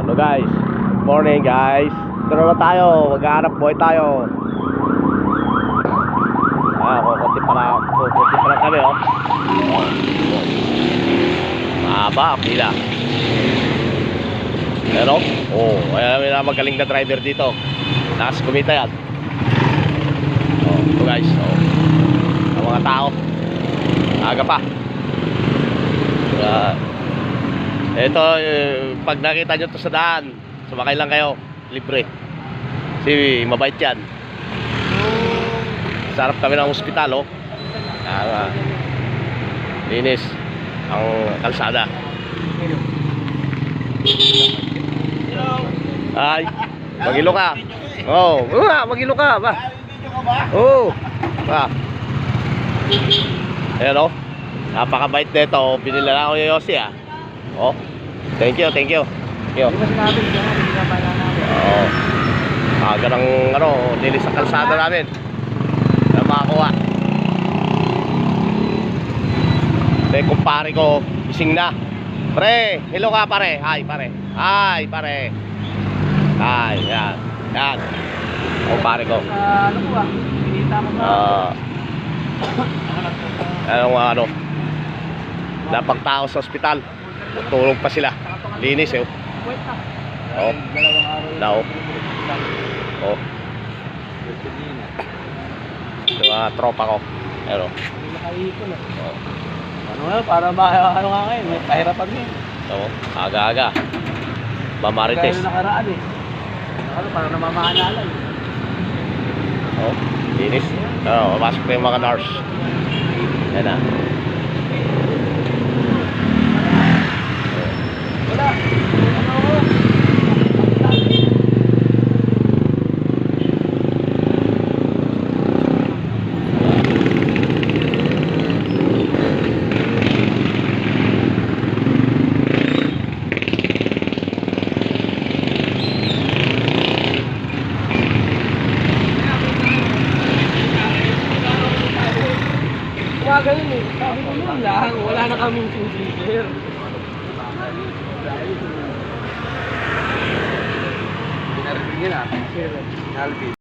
Hello guys, morning guys. Ito naman tayo, maghahanap buhay tayo. Kukunti pa lang kami oh. Mahaba, pila. Pero, may magaling na driver dito. Lakas kumita yan. Ito guys, ang mga tao. Aga pa. Ito, pag nakita nyo to sa daan, sumakay lang kayo, libre. Kasi mabait yan. Sarap kami ng ospital, oh. Linis ang kalsada. Ay, magilo ka. Magilo ka ba? Ayan, oh. Napakabait nito. Binila na ako yung Yossi, ah. Thank you. Aga ng linis sa kalsada namin na makakuha. Kumpare ko, ising na. Pre, hello ka pare. Hi pare. Hi, yan. Kumpare ko. Ano po ba? Pinita mo ba? Napagtao sa ospital. Tulog pa sila. Linis eh. Ito mga tropa ko. Pero para ano nga ngayon, may kahirapan din. Aga-aga Mamarites. Kaya nakaraan eh. Parang namamaalala eh. Linis. Masok na yung mga nurse. Yan na. Wala. Ganun eh. Sabi ko nun lang, wala na kaming two-seater. Pinarinig yun ah.